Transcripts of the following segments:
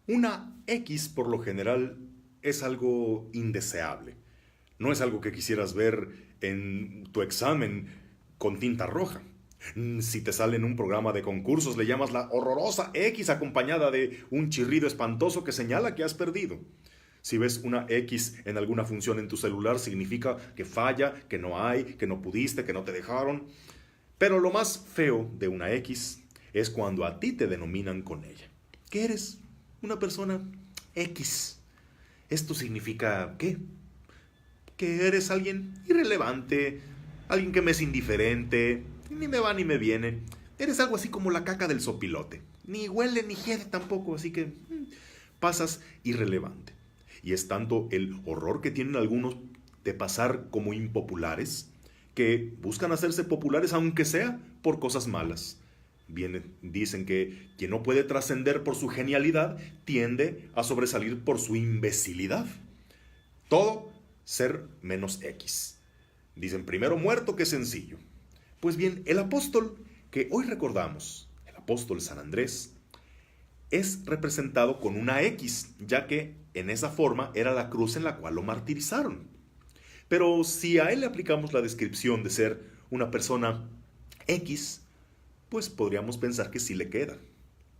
Una X por lo general es algo indeseable. No es algo que quisieras ver en tu examen con tinta roja. Si te sale en un programa de concursos, le llamas la horrorosa X acompañada de un chirrido espantoso que señala que has perdido. Si ves una X en alguna función en tu celular, significa que falla, que no hay, que no pudiste, que no te dejaron. Pero lo más feo de una X es cuando a ti te denominan con ella. ¿Qué eres? Una persona X. ¿Esto significa qué? Que eres alguien irrelevante, alguien que me es indiferente, ni me va ni me viene. Eres algo así como la caca del sopilote. Ni huele ni hiede tampoco, así que pasas irrelevante. Y es tanto el horror que tienen algunos de pasar como impopulares, que buscan hacerse populares aunque sea por cosas malas. Dicen que quien no puede trascender por su genialidad tiende a sobresalir por su imbecilidad. Todo ser menos X. Dicen primero muerto que sencillo. Pues bien, el apóstol que hoy recordamos, el apóstol San Andrés, es representado con una X, ya que en esa forma era la cruz en la cual lo martirizaron. Pero si a él le aplicamos la descripción de ser una persona X, pues podríamos pensar que sí le queda.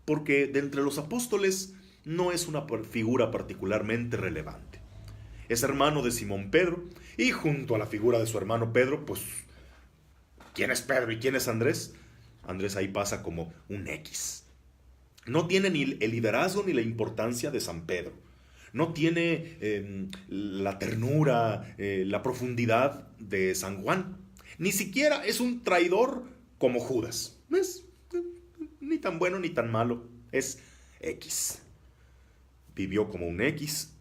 Porque de entre los apóstoles no es una figura particularmente relevante. Es hermano de Simón Pedro, y junto a la figura de su hermano Pedro, pues, ¿quién es Pedro y quién es Andrés? Andrés ahí pasa como un X. No tiene ni el liderazgo ni la importancia de San Pedro. No tiene la ternura, la profundidad de San Juan. Ni siquiera es un traidor como Judas. Es ni tan bueno ni tan malo. Es X. Vivió como un X.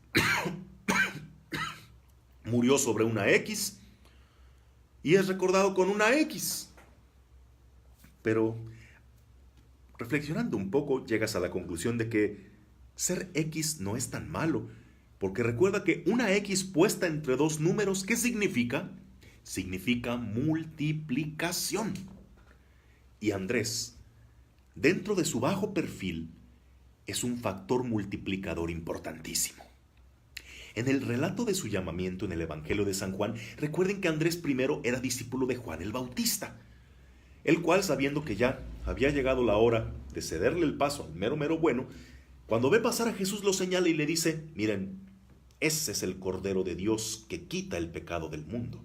Murió sobre una X. Y es recordado con una X. Pero reflexionando un poco, llegas a la conclusión de que ser X no es tan malo, porque recuerda que una X puesta entre dos números, ¿qué significa? Significa multiplicación. Y Andrés, dentro de su bajo perfil, es un factor multiplicador importantísimo. En el relato de su llamamiento en el Evangelio de San Juan, recuerden que Andrés primero era discípulo de Juan el Bautista, el cual, sabiendo que ya había llegado la hora de cederle el paso al mero mero bueno, cuando ve pasar a Jesús lo señala y le dice, miren, ese es el Cordero de Dios que quita el pecado del mundo.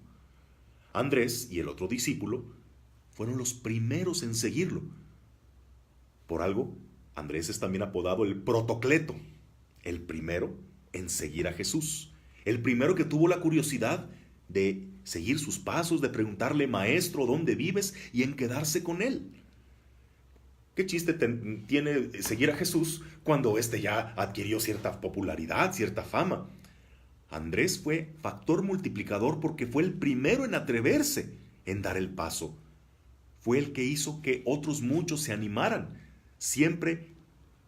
Andrés y el otro discípulo fueron los primeros en seguirlo. Por algo, Andrés es también apodado el Protocleto, el primero en seguir a Jesús, el primero que tuvo la curiosidad de seguir sus pasos, de preguntarle, maestro, ¿dónde vives? Y en quedarse con él. ¿Qué chiste tiene seguir a Jesús cuando éste ya adquirió cierta popularidad, cierta fama? Andrés fue factor multiplicador porque fue el primero en atreverse en dar el paso. Fue el que hizo que otros muchos se animaran. Siempre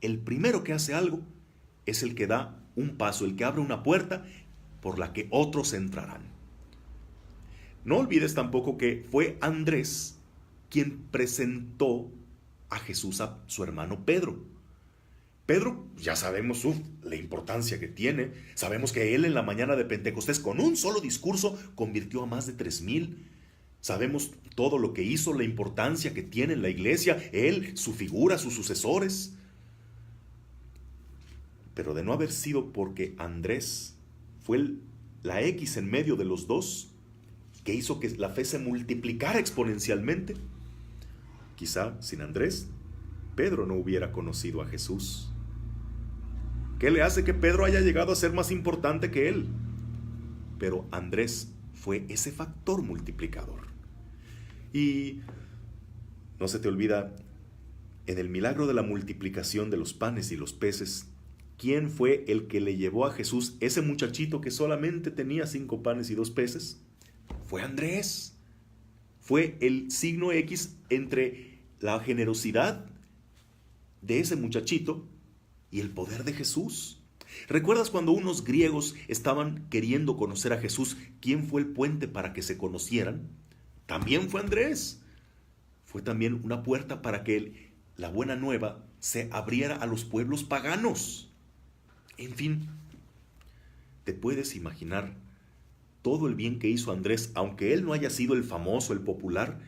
el primero que hace algo es el que da un paso, el que abre una puerta por la que otros entrarán. No olvides tampoco que fue Andrés quien presentó a Jesús a su hermano Pedro. Pedro, ya sabemos la importancia que tiene. Sabemos que él en la mañana de Pentecostés con un solo discurso convirtió a más de 3,000. Sabemos todo lo que hizo, la importancia que tiene en la iglesia, él, su figura, sus sucesores. Pero de no haber sido porque Andrés fue la X en medio de los dos, que hizo que la fe se multiplicara exponencialmente, quizá sin Andrés, Pedro no hubiera conocido a Jesús. ¿Qué le hace que Pedro haya llegado a ser más importante que él? Pero Andrés fue ese factor multiplicador. Y no se te olvida, en el milagro de la multiplicación de los panes y los peces, ¿quién fue el que le llevó a Jesús ese muchachito que solamente tenía 5 panes y 2 peces? Fue Andrés. Fue el signo X entre la generosidad de ese muchachito y el poder de Jesús. ¿Recuerdas cuando unos griegos estaban queriendo conocer a Jesús? ¿Quién fue el puente para que se conocieran? También fue Andrés. Fue también una puerta para que la buena nueva se abriera a los pueblos paganos. En fin, ¿te puedes imaginar todo el bien que hizo Andrés, aunque él no haya sido el famoso, el popular?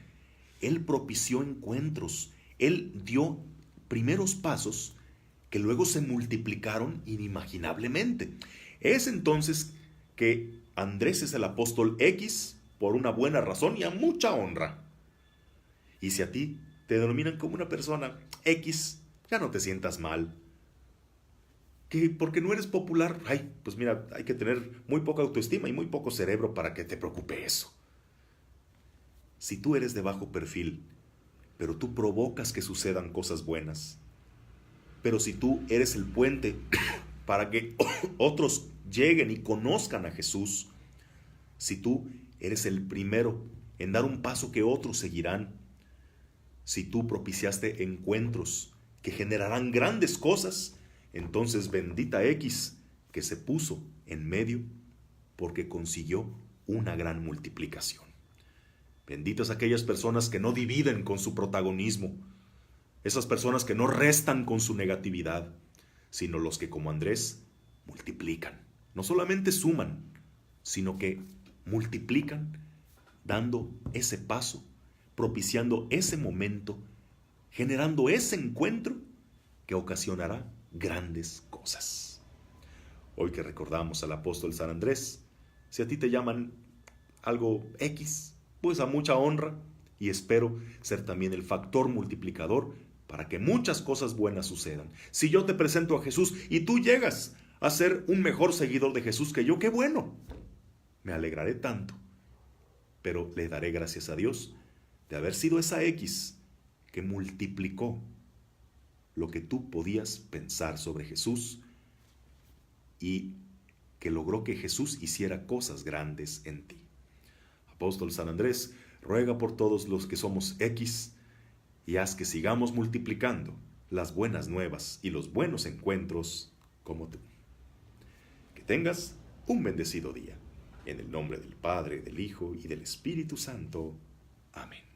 Él propició encuentros, él dio primeros pasos que luego se multiplicaron inimaginablemente. Es entonces que Andrés es el apóstol X por una buena razón y a mucha honra. Y si a ti te denominan como una persona X, ya no te sientas mal. Que porque no eres popular, ay, pues mira, hay que tener muy poca autoestima y muy poco cerebro para que te preocupe eso. Si tú eres de bajo perfil, pero tú provocas que sucedan cosas buenas, pero si tú eres el puente para que otros lleguen y conozcan a Jesús, si tú eres el primero en dar un paso que otros seguirán, si tú propiciaste encuentros que generarán grandes cosas, entonces bendita X que se puso en medio porque consiguió una gran multiplicación. Benditas aquellas personas que no dividen con su protagonismo, esas personas que no restan con su negatividad, sino los que como Andrés multiplican. No solamente suman, sino que multiplican dando ese paso, propiciando ese momento, generando ese encuentro que ocasionará grandes cosas. Hoy que recordamos al apóstol San Andrés, si a ti te llaman algo X, pues a mucha honra y espero ser también el factor multiplicador para que muchas cosas buenas sucedan. Si yo te presento a Jesús y tú llegas a ser un mejor seguidor de Jesús que yo, qué bueno. Me alegraré tanto, pero le daré gracias a Dios de haber sido esa X que multiplicó lo que tú podías pensar sobre Jesús y que logró que Jesús hiciera cosas grandes en ti. Apóstol San Andrés, ruega por todos los que somos X y haz que sigamos multiplicando las buenas nuevas y los buenos encuentros como tú. Que tengas un bendecido día. En el nombre del Padre, del Hijo y del Espíritu Santo. Amén.